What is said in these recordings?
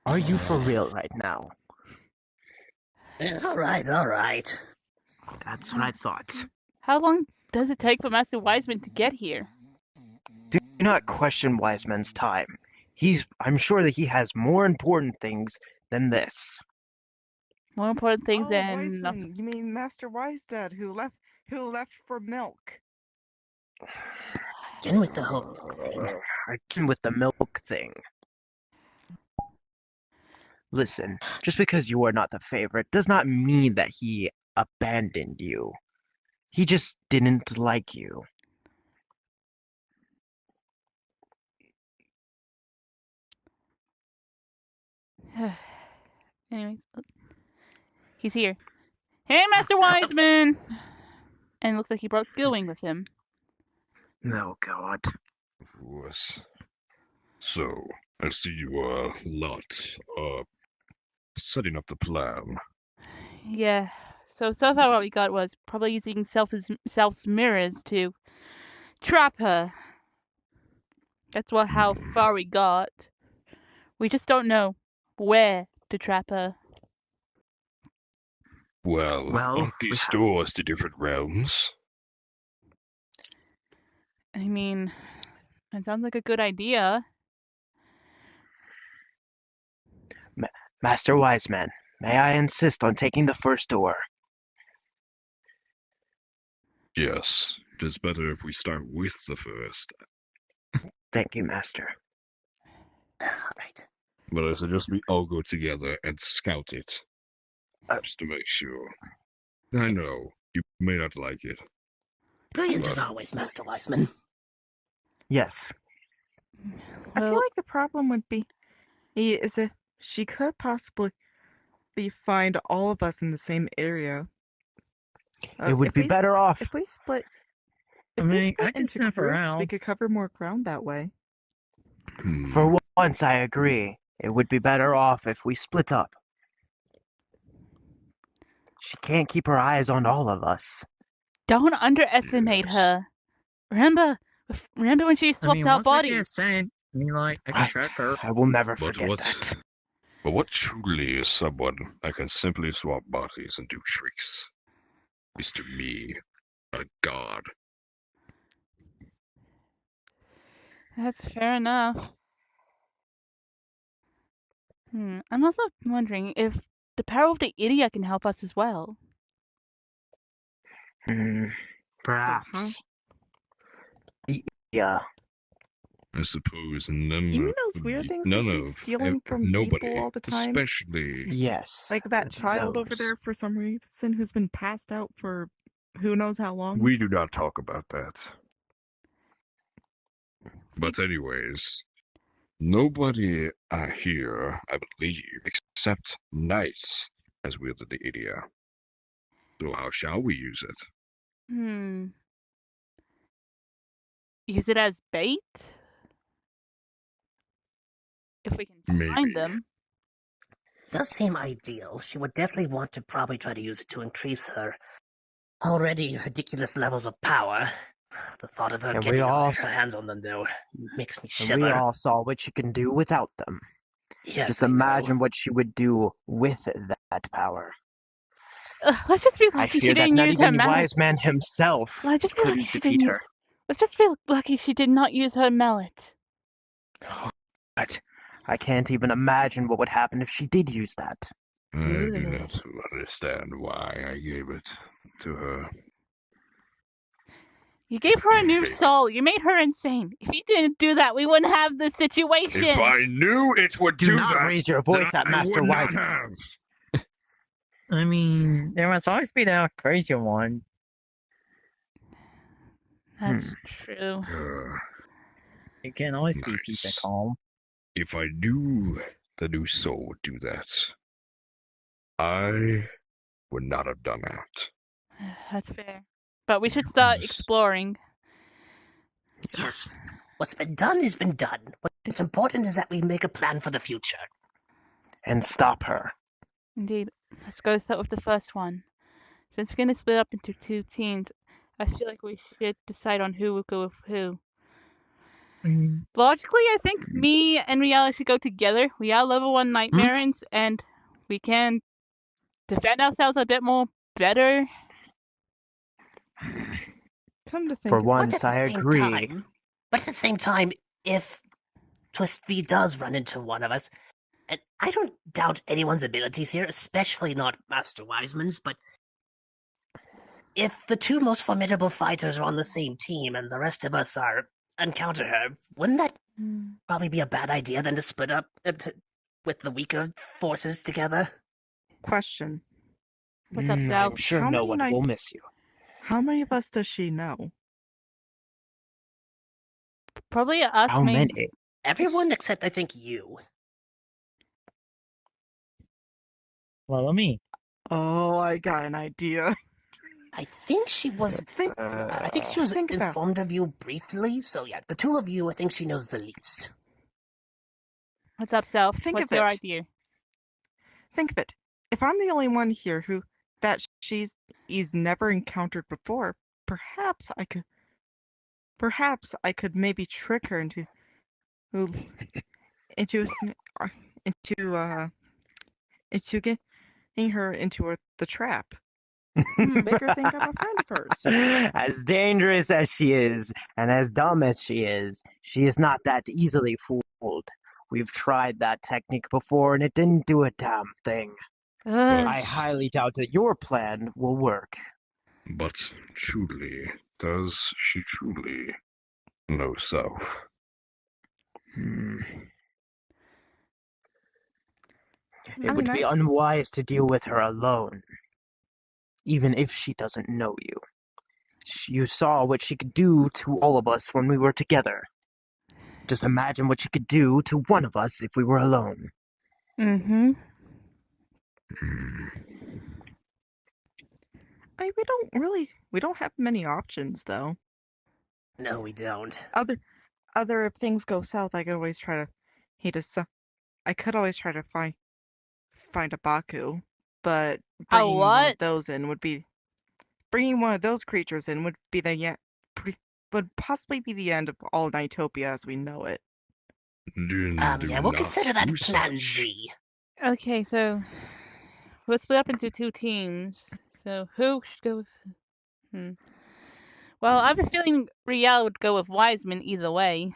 Are you for real right now? All right. That's what I thought. How long does it take for Master Wizeman to get here? Do not question Wizeman's time. I'm sure that he has more important things than this. More important things than Wizeman. You mean Master Wisedad who left for milk? Again with the whole thing. Again with the milk thing. Listen, just because you are not the favorite does not mean that he abandoned you. He just didn't like you. Anyways, he's here. Hey, Master Wizeman! And it looks like he brought Gillwing with him. Oh, God. Of course. So, I see you are a lot setting up the plan. Yeah. So far what we got was probably using Selph's mirrors to trap her. That's how far we got. We just don't know where to trap her. Well, aren't these doors to different realms? I mean, it sounds like a good idea. Master Wizeman, may I insist on taking the first door? Yes, it is better if we start with the first. Thank you, Master. All right. But I suggest we all go together and scout it. Just to make sure. I know, you may not like it. Brilliant as always, Master Wizeman. Yes. I feel like the problem would be is if she could possibly find all of us in the same area. It would be better off. If we split. I mean, I can into sniff groups, around. We could cover more ground that way. For once, I agree. It would be better off if we split up. She can't keep her eyes on all of us. Don't underestimate her. Remember when she swapped out bodies? I mean, like, I can track her. I will never forget that. But what truly is someone that can simply swap bodies and do tricks? Is to me a god. That's fair enough. I'm also wondering if the power of the idiot can help us as well. Perhaps. Yeah. I suppose none You mean those weird things none that keep of stealing from nobody, people all the time? especially Yes. Like that child over there for some reason who's been passed out for who knows how long. We do not talk about that. But anyways, nobody here, I believe, except Knights, has wielded the idiot. So how shall we use it? Use it as bait? If we can find them. Does seem ideal. She would definitely want to probably try to use it to increase her already ridiculous levels of power. The thought of her getting her hands on them, though, makes me shiver. And we all saw what she can do without them. Yes, just imagine what she would do with that power. Let's just be lucky she didn't use her mallet. Wizeman himself Let's just be lucky she didn't defeat her. Let's just be lucky she did not use her mallet. But I can't even imagine what would happen if she did use that. I do not understand why I gave it to her. You gave her a new soul. You made her insane. If you didn't do that, we wouldn't have this situation. If I knew it would do that, not raise your voice at Master Wizeman. I mean, there must always be that crazy one. That's true. It can always be peace and calm. If I knew the new soul would do that, I would not have done that. That's fair. But we should start exploring. Yes. What's been done has been done. What's important is that we make a plan for the future. And stop her. Indeed. Let's go start with the first one. Since we're going to split up into two teams, I feel like we should decide on who will go with who. Logically, I think me and Reala should go together. We are level 1 Nightmarens, and we can defend ourselves a bit more better. Come to think For of it. once, I agree. But at the same time, if Twistvie does run into one of us, and I don't doubt anyone's abilities here, especially not Master Wiseman's, but if the two most formidable fighters are on the same team and the rest of us are encounter her, wouldn't that probably be a bad idea then to split up with the weaker forces together? Question. What's up, Selph? I'm sure How no many one will miss you. How many of us does she know? Probably us, How many? Everyone except, I think, you. Well, me. Oh, I got an idea. I think she was Think about informed of you briefly, so yeah, the two of you, I think she knows the least. What's up, Selph? Think What's of your it. idea? Think of it. If I'm the only one here that he's never encountered before, perhaps I could maybe trick her into getting her into the trap. Make her think I'm a friend of hers. As dangerous as she is, and as dumb as she is not that easily fooled. We've tried that technique before, and it didn't do a damn thing. I highly doubt that your plan will work. But truly, does she truly know Selph? It would be unwise to deal with her alone, even if she doesn't know you. You saw what she could do to all of us when we were together. Just imagine what she could do to one of us if we were alone. We don't have many options, though. No, we don't. If things go south, I could always try to find a Baku, but bringing one of those in would be bringing one of those creatures in would possibly be the end of all Nightopia as we know it. Yeah, we'll consider that Plan Z. Okay, so we'll split up into 2 teams. So who should go with... Well, I have a feeling Reala would go with Wizeman either way.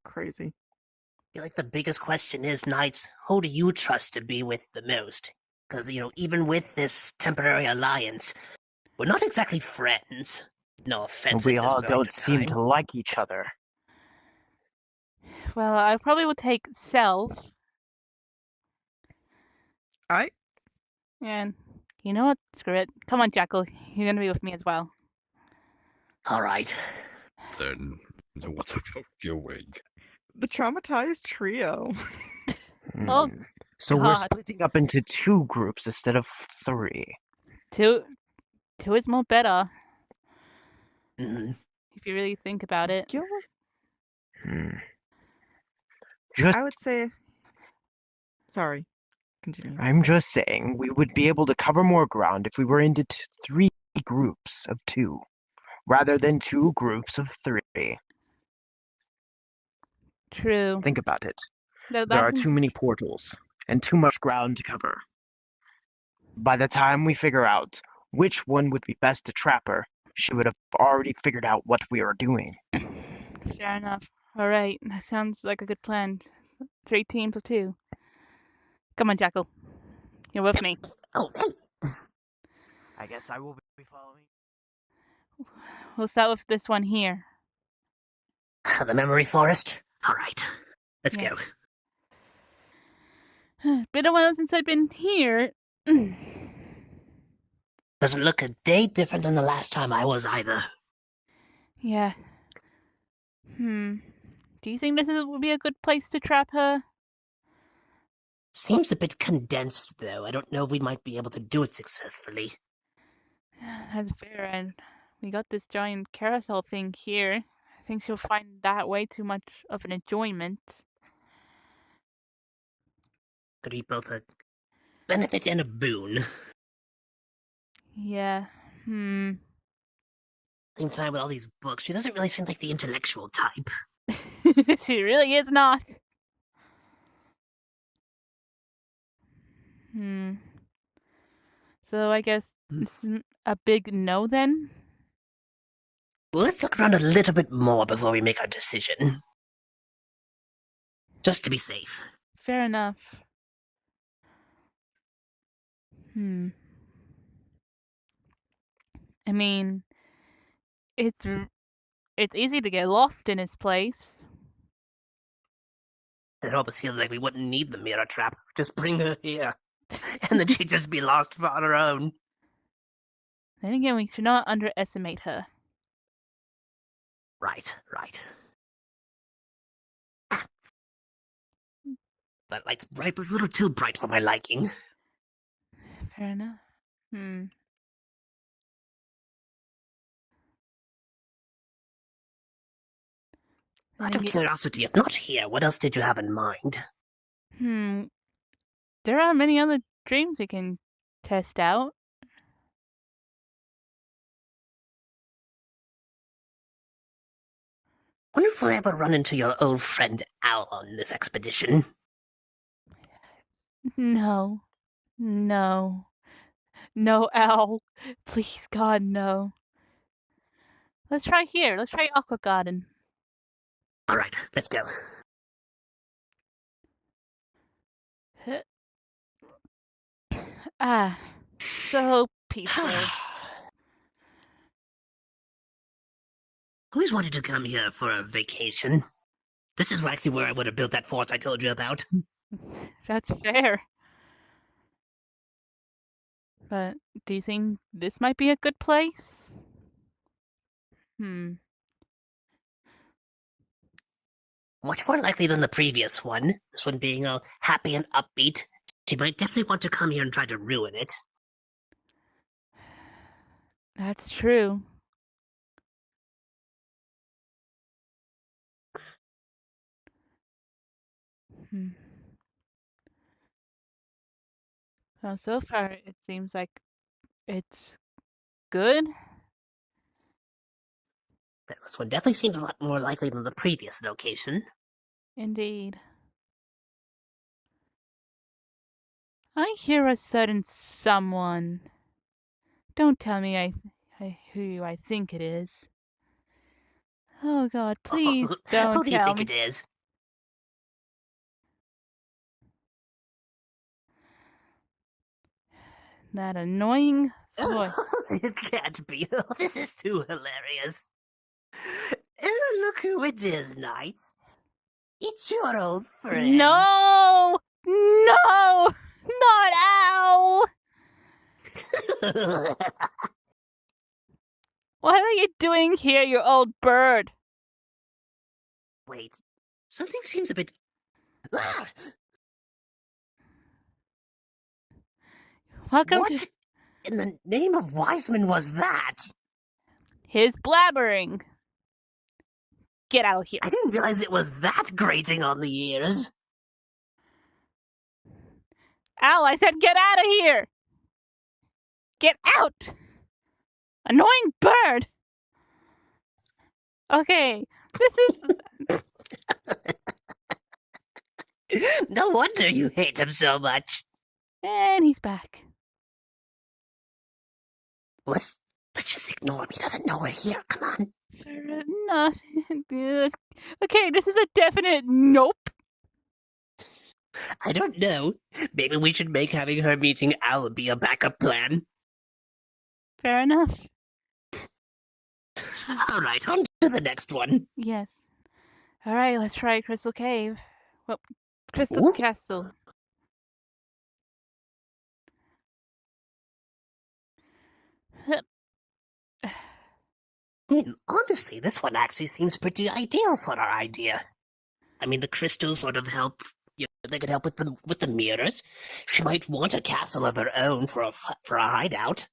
Crazy. I feel like the biggest question is, Knights, who do you trust to be with the most? Because, even with this temporary alliance, we're not exactly friends. No offense. We all don't seem to like each other. Well, I probably would take Selph. And you know what? Screw it. Come on, Jackle. You're gonna be with me as well. Alright. Then what about Gillwing? The traumatized trio. Oh, so we're splitting up into 2 groups instead of 3. 2 is more better. If you really think about it. I would say... Sorry. Continue. I'm just saying, we would be able to cover more ground if we were into 3 groups of 2, rather than 2 groups of 3. True. Think about it. No, there are too many portals, and too much ground to cover. By the time we figure out which one would be best to trap her, she would have already figured out what we are doing. Fair enough. Alright, that sounds like a good plan. 3 teams of 2. Come on, Jackle. You're with me. Oh, hey! I guess I will be following. We'll start with this one here. The memory forest? Alright. Let's go. Been a while since I've been here. Doesn't look a day different than the last time I was either. Yeah. Do you think this would be a good place to trap her? Seems a bit condensed, though. I don't know if we might be able to do it successfully. That's fair, and we got this giant carousel thing here. I think she'll find that way too much of an enjoyment. Could be both a benefit and a boon. Yeah. Same time with all these books, she doesn't really seem like the intellectual type. She really is not. So I guess it's a big no then? Well, let's look around a little bit more before we make our decision. Just to be safe. Fair enough. I mean, it's easy to get lost in his place. It almost feels like we wouldn't need the mirror trap. Just bring her here. And then she'd just be lost on her own. Then again, we should not underestimate her. Right. That light's bright was a little too bright for my liking. Fair enough. Out of curiosity, if not here, what else did you have in mind? There are many other dreams we can test out. Wonder if we'll ever run into your old friend Al on this expedition. No, Al. Please, God, no. Let's try here. Let's try Aqua Garden. Alright, let's go. So peaceful. Always wanted to come here for a vacation. This is actually where I would have built that fort I told you about. That's fair. But do you think this might be a good place? Much more likely than the previous one. This one being all happy and upbeat. She might definitely want to come here and try to ruin it. That's true. Well, so far it seems like it's good. This one definitely seems a lot more likely than the previous location. Indeed. I hear a certain someone. Don't tell me who I think it is. Oh God, please don't Who do you tell think me. it is? That annoying voice. It can't be. This is too hilarious. Look who it is, Knights. It's your old friend. No! No! Not Al! What are you doing here, you old bird? Wait, something seems a bit... Ah! Welcome what to... in the name of Wizeman was that? His blabbering. Get out here. I didn't realize it was that grating on the ears. Al, I said get out of here! Get out! Annoying bird! Okay, this is... No wonder you hate him so much. And he's back. Let's just ignore him. He doesn't know we're here. Come on. Fair enough. Okay, this is a definite nope. I don't know. Maybe we should make having her meeting Al be a backup plan. Fair enough. Alright, on to the next one. Yes. Alright, let's try Crystal Cave. Well, Crystal Castle. Honestly, this one actually seems pretty ideal for our idea. I mean, the crystals sort of help. They could help with the mirrors. She might want a castle of her own for a hideout.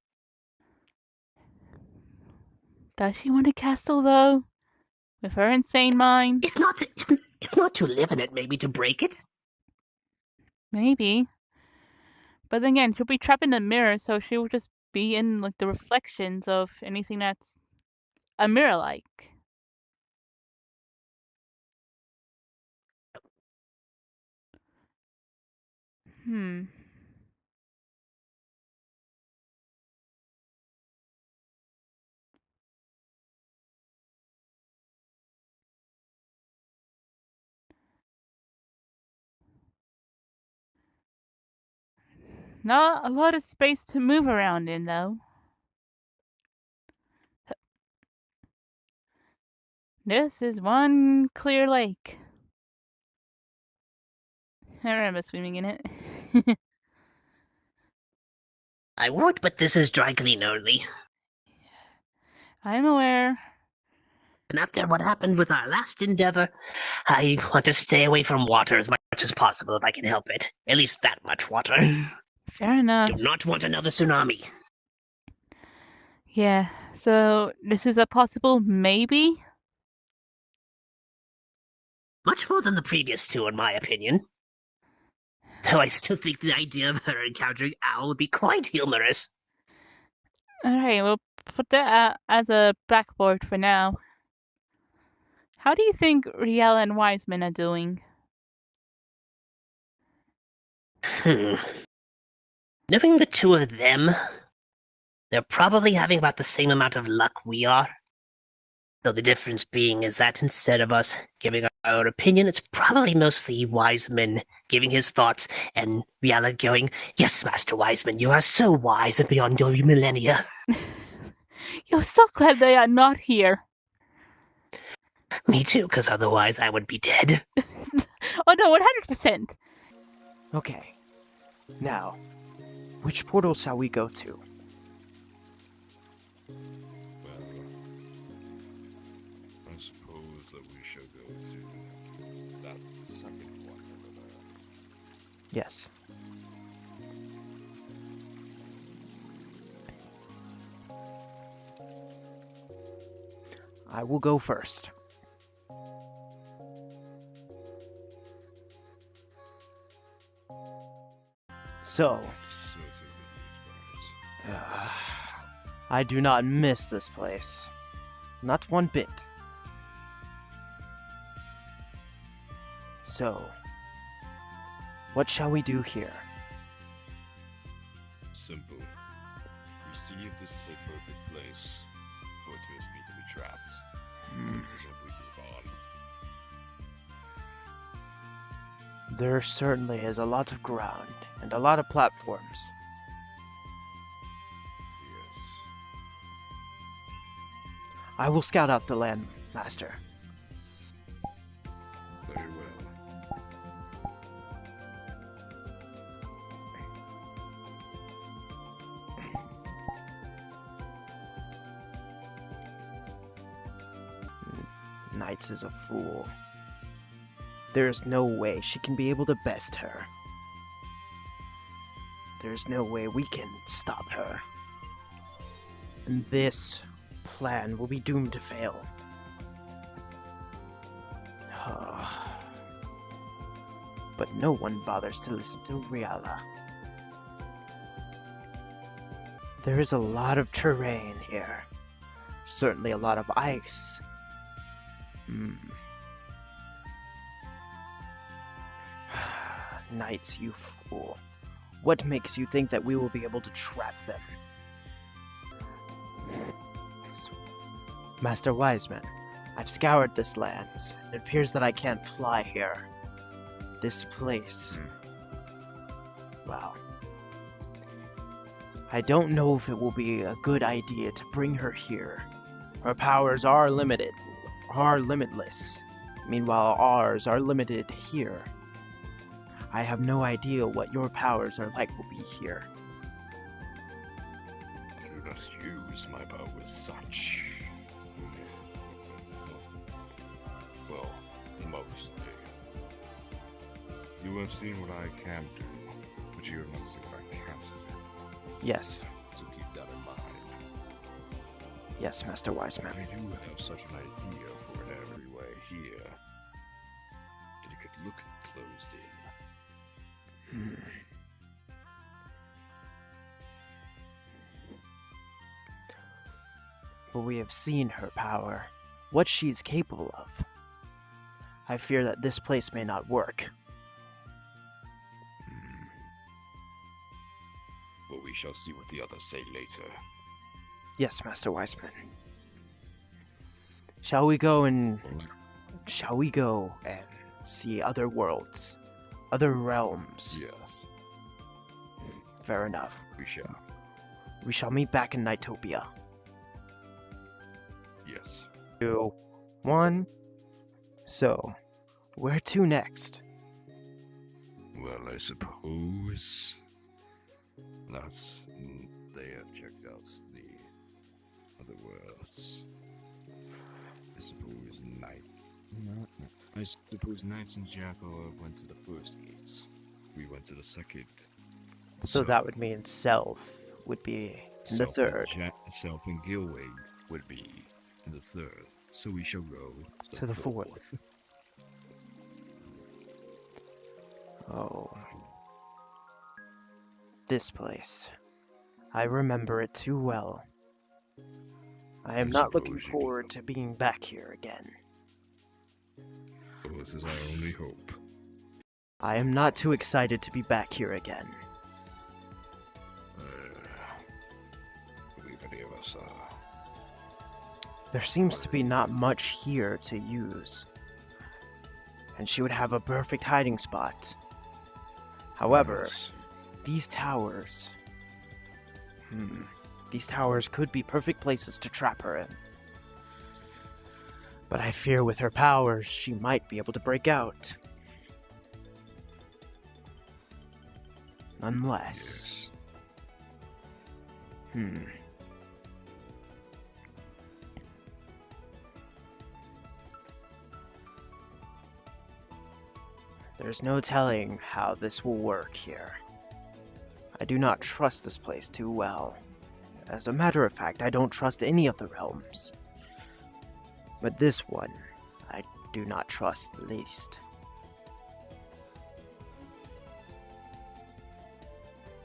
Does she want a castle though? With her insane mind? If not to live in it, maybe to break it. Maybe. But then again, she'll be trapped in the mirror, so she'll just be in like the reflections of anything that's a mirror-like. Not a lot of space to move around in, though. This is one clear lake. I remember swimming in it. I would, but this is dry clean only. I'm aware. And after what happened with our last endeavor, I want to stay away from water as much as possible if I can help it. At least that much water. Fair enough. Do not want another tsunami. Yeah, so this is a possible maybe? Much more than the previous two, in my opinion. Though I still think the idea of her encountering Owl would be quite humorous. Alright, we'll put that as a backboard for now. How do you think Reala and Wizeman are doing? Knowing the two of them, they're probably having about the same amount of luck we are. Though the difference being is that instead of us giving our opinion, it's probably mostly Wizeman giving his thoughts and Reala going, "Yes, Master Wizeman, you are so wise and beyond your millennia." You're so glad they are not here. Me too, because otherwise I would be dead. Oh no, 100%. Okay. Now, which portal shall we go to? I suppose that we shall go to that second one over there. Yes. I will go first. So, I do not miss this place. Not one bit. So, what shall we do here? Simple. We see if this is a perfect place for Twistvie to be trapped. As if we move on. There certainly is a lot of ground and a lot of platforms. Yes. I will scout out the land, Master. Very well. Knights is a fool. There is no way she can be able to best her. There's no way we can stop her. And this plan will be doomed to fail. But no one bothers to listen to Reala. There is a lot of terrain here. Certainly a lot of ice. Knights, you fool. What makes you think that we will be able to trap them? Master Wizeman, I've scoured this lands. It appears that I can't fly here. This place... Well... I don't know if it will be a good idea to bring her here. Her powers are limitless. Meanwhile, ours are limited here. I have no idea what your powers are like will be here. I do not use my power as such. Well, mostly. You have seen what I can do, but you have not seen what I can't do. Yes. So keep that in mind. Yes, Master Wizeman. I do have such an idea for an alleyway here. And it could look closed in. but we have seen her power, what she is capable of. I fear that this place may not work. But we shall see what the others say later. Yes, Master Wizeman. Shall we go and see other worlds, other realms? Yes. Fair enough. We shall. We shall meet back in Nightopia. Yes. 2, 1. So, where to next? Well, I suppose that they have checked out the other worlds. I suppose Knights and Jackle went to the first gates. We went to the second. So that would mean Selph would be in the third. Selph and Gillwing would be in the third. So we shall go to the fourth. Oh. This place. I remember it too well. I am not looking forward to being back here again. Oh, this is our only hope. I am not too excited to be back here again. I believe any of us are. There seems to be not much here to use. And she would have a perfect hiding spot. However, these towers... These towers could be perfect places to trap her in. But I fear with her powers, she might be able to break out. Unless... There's no telling how this will work here. I do not trust this place too well. As a matter of fact, I don't trust any of the realms. But this one, I do not trust the least.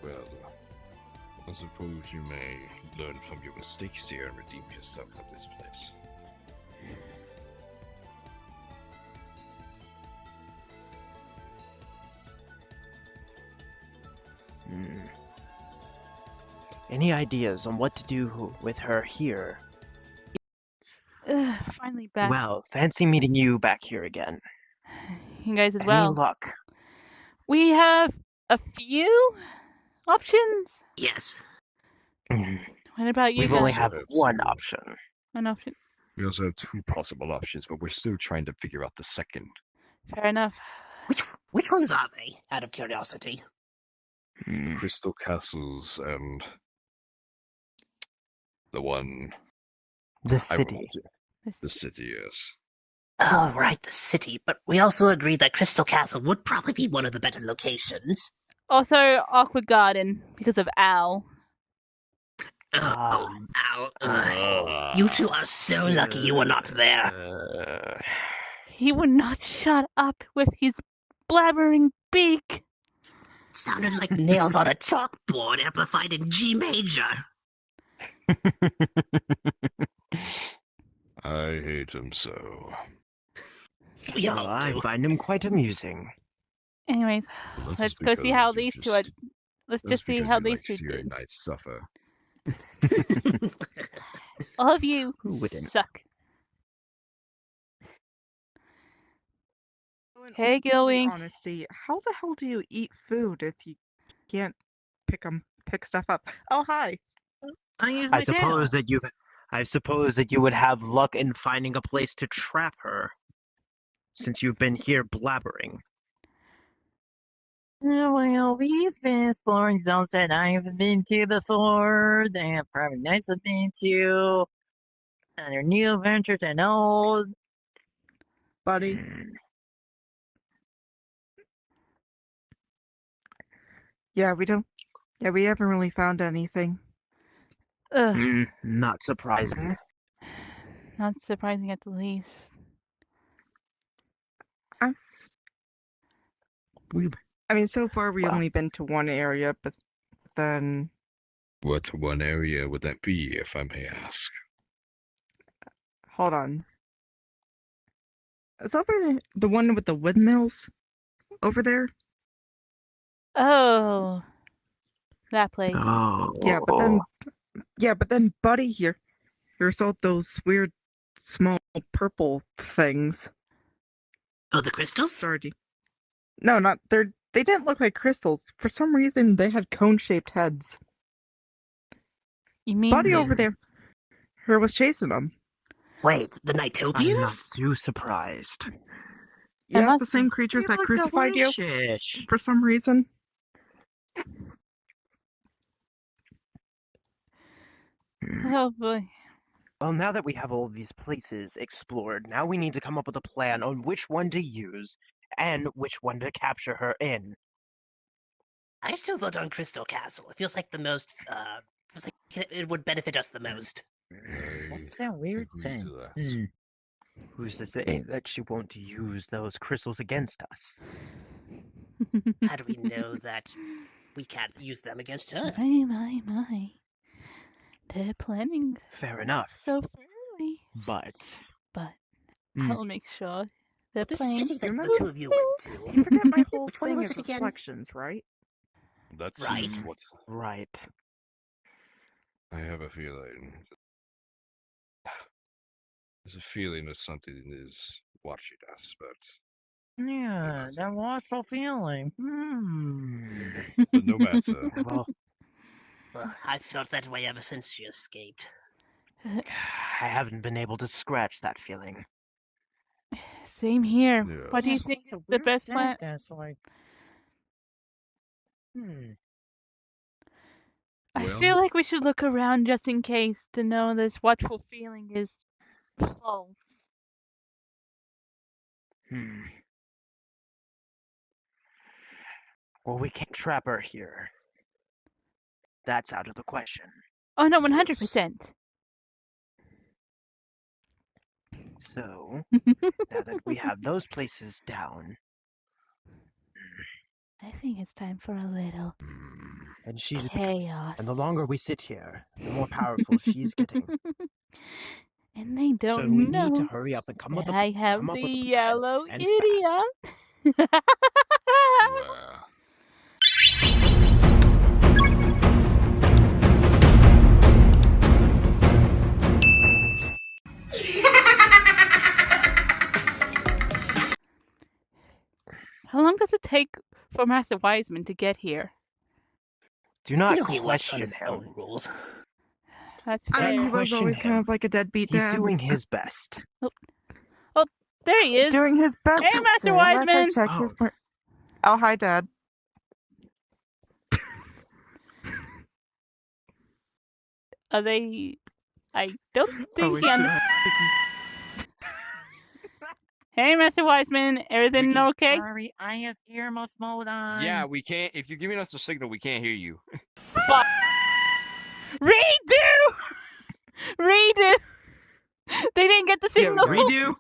Well, I suppose you may learn from your mistakes here and redeem yourself at this place. Any ideas on what to do with her here? Finally back. Well, fancy meeting you back here again. You guys as Any well. luck? We have a few options. Yes. What about you We guys? only have one option. One option. We also have two possible options, but we're still trying to figure out the second. Fair enough. Which ones are they, out of curiosity? Crystal Castles and the one... The city. The city, yes. Oh, right, the city. But we also agreed that Crystal Castle would probably be one of the better locations. Also, Aqua Garden, because of Al. Ow. You two are so lucky you were not there. He would not shut up with his blabbering beak. Sounded like nails on a chalkboard amplified in G major. I hate him so. Well, I find him quite amusing. Anyways, let's go see how these two are. Let's just see how these two do. Knights suffer. All of you suck. Hey, Gillwing. Honesty, how the hell do you eat food if you can't pick stuff up? Oh, hi. I suppose that you would have luck in finding a place to trap her, since you've been here blabbering. Well, we've been exploring zones that I haven't been to before, that private nights have been to, and there are new adventures and old. Buddy. Yeah, we haven't really found anything. Not surprising. Not surprising at the least. I mean, so far we've only been to one area, but then... What one area would that be, if I may ask? Hold on. Is over the one with the windmills over there? Oh, that place. Oh. Yeah, but then Buddy here saw those weird small purple things. Oh, the crystals? Sorry. No, not they didn't look like crystals. For some reason they had cone-shaped heads. You mean Buddy over there was chasing them. Wait, the Nightopians? I'm not too surprised. Yeah, the same creatures that crucified you for some reason. Oh boy. Well, now that we have all of these places explored, now we need to come up with a plan on which one to use and which one to capture her in. I still vote on Crystal Castle. It feels like the most, feels like it would benefit us the most. What's that weird Agree thing? to that. Who's to say that she won't use those crystals against us? How do we know that we can't use them against her? My. They're planning Fair enough. so thoroughly. But I'll make sure they're The playing. city that the Remember- two of you went to. You forget my whole Which one thing was is it again? reflections, right? That's Right. what right. I have a feeling. There's a feeling that something is watching us, but Yeah, that watchful feeling. but no matter. Well, Well, I've felt that way ever since she escaped. I haven't been able to scratch that feeling. Same here. Yeah. What do you That's think just a the weird best plan? sentence, like, I Well- feel like we should look around just in case to know this watchful feeling is false. Well, we can't trap her here. That's out of the question. Oh no, 100%. So, now that we have those places down, I think it's time for a little and she's chaos. and the longer we sit here, the more powerful she's getting. And they So don't we know need to hurry up and come that up I have come up the with a plan, yellow and idiot. Well, How long does it take for Master Wiseman to get here? Do not You know he works on question his him. own rules. That's I fair. mean, he was Question always him. kind of like a deadbeat He's dad. doing his best. There he is. Doing his best. Hey, Master Last I Wiseman! checked, his Oh, hi, Dad. Are they? I don't think we he should understands. have Hey, Master Wiseman, everything can- okay? sorry, I have earmuffs mode on. Yeah, we can't. If you're giving us the signal, we can't hear you. Redo! Redo! They didn't get the Yeah, signal. Redo.